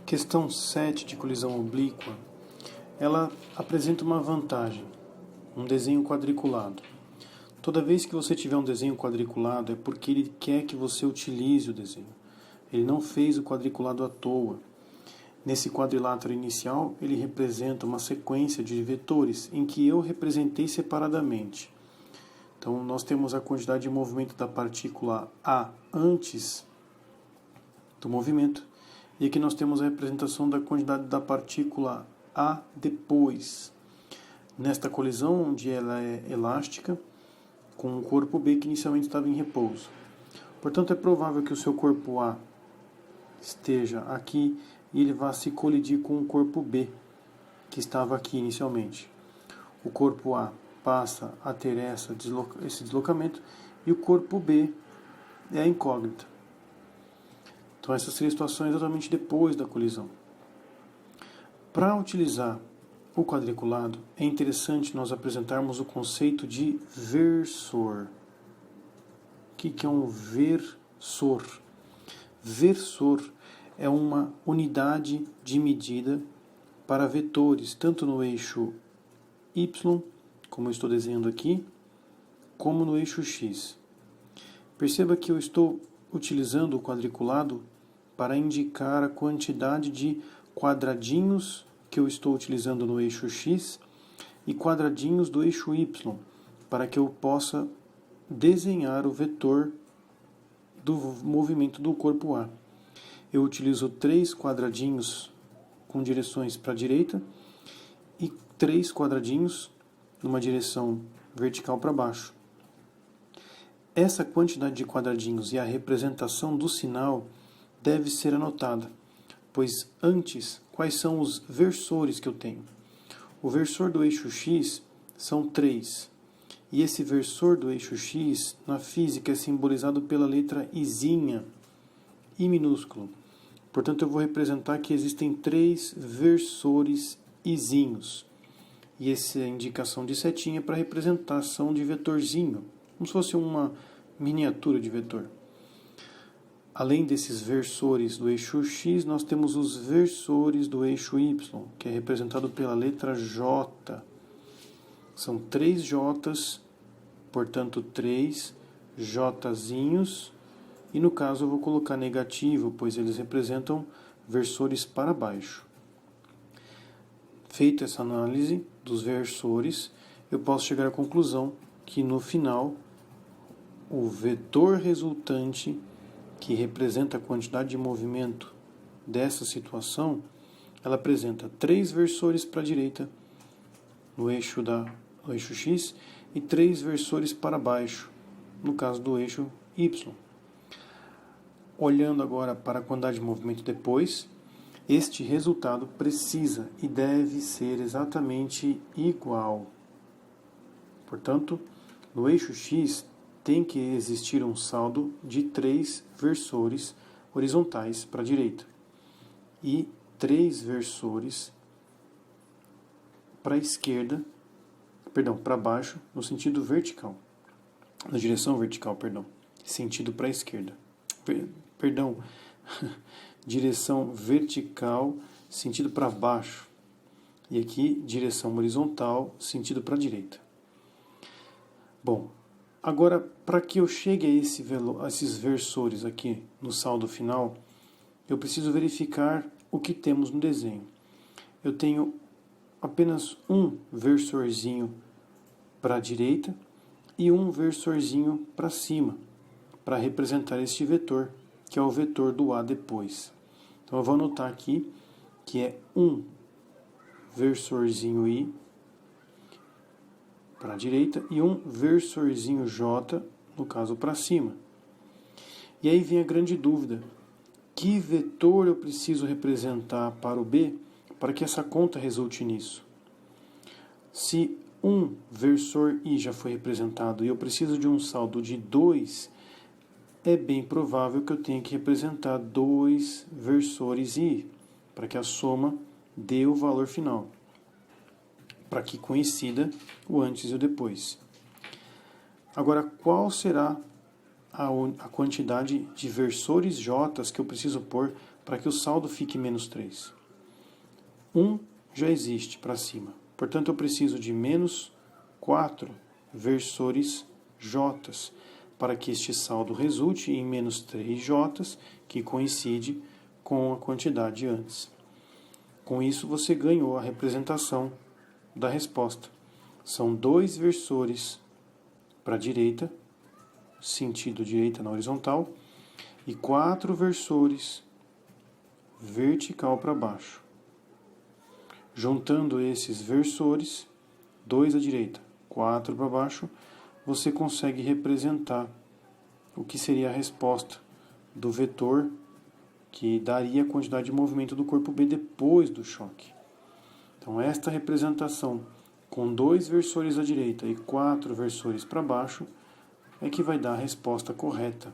Questão 7 de colisão oblíqua, ela apresenta uma vantagem, um desenho quadriculado. Toda vez que você tiver um desenho quadriculado é porque ele quer que você utilize o desenho. Ele não fez o quadriculado à toa. Nesse quadrilátero inicial, ele representa uma sequência de vetores em que eu representei separadamente. Então, nós temos a quantidade de movimento da partícula A antes do movimento, e aqui nós temos a representação da quantidade da partícula A depois. Nesta colisão, onde ela é elástica, com o corpo B que inicialmente estava em repouso. Portanto, é provável que o seu corpo A esteja aqui e ele vá se colidir com o corpo B, que estava aqui inicialmente. O corpo A passa a ter esse deslocamento e o corpo B é a incógnita. Então, essa seria a situação exatamente depois da colisão. Para utilizar o quadriculado, é interessante nós apresentarmos o conceito de versor. O que é um versor? Versor é uma unidade de medida para vetores, tanto no eixo Y, como eu estou desenhando aqui, como no eixo X. Perceba que eu estou utilizando o quadriculado para indicar a quantidade de quadradinhos que eu estou utilizando no eixo X e quadradinhos do eixo Y, para que eu possa desenhar o vetor do movimento do corpo A. Eu utilizo 3 quadradinhos com direções para a direita e 3 quadradinhos numa direção vertical para baixo. Essa quantidade de quadradinhos e a representação do sinal deve ser anotada, pois antes, quais são os versores que eu tenho? O versor do eixo X são 3, e esse versor do eixo X, na física, é simbolizado pela letra Izinha, I minúsculo. Portanto, eu vou representar que existem 3 versores Izinhos, e essa indicação de setinha é para representação de vetorzinho, como se fosse uma miniatura de vetor. Além desses versores do eixo X, nós temos os versores do eixo Y, que é representado pela letra J. São 3 J's, portanto 3 Jzinhos, e no caso eu vou colocar negativo, pois eles representam versores para baixo. Feita essa análise dos versores, eu posso chegar à conclusão que no final o vetor resultante, que representa a quantidade de movimento dessa situação, ela apresenta 3 versores para a direita no eixo X e 3 versores para baixo, no caso do eixo Y. Olhando agora para a quantidade de movimento depois, este resultado precisa e deve ser exatamente igual. Portanto, no eixo X tem que existir um saldo de 3 versores horizontais para a direita e 3 versores para a esquerda, para baixo, no sentido vertical, na direção vertical, sentido para a esquerda. Direção vertical, sentido para baixo. E aqui, direção horizontal, sentido para a direita. Bom, agora, para que eu chegue a esses versores aqui no saldo final, eu preciso verificar o que temos no desenho. Eu tenho apenas um versorzinho para a direita e um versorzinho para cima, para representar este vetor, que é o vetor do A depois. Então eu vou anotar aqui que é um versorzinho I para a direita e um versorzinho J, no caso para cima. E aí vem a grande dúvida: que vetor eu preciso representar para o B para que essa conta resulte nisso? Se um versor I já foi representado e eu preciso de um saldo de 2, é bem provável que eu tenha que representar 2 versores I, para que a soma dê o valor final, para que coincida o antes e o depois. Agora, qual será a quantidade de versores J que eu preciso pôr para que o saldo fique menos 3. 1 já existe para cima, portanto eu preciso de menos 4 versores J, para que este saldo resulte em menos 3 J, que coincide com a quantidade antes. Com isso você ganhou a representação da resposta. São 2 versores para a direita, sentido direita na horizontal, e 4 versores vertical para baixo. Juntando esses versores, 2 à direita, 4 para baixo, você consegue representar o que seria a resposta do vetor que daria a quantidade de movimento do corpo B depois do choque. Então, esta representação com 2 versores à direita e 4 versores para baixo é que vai dar a resposta correta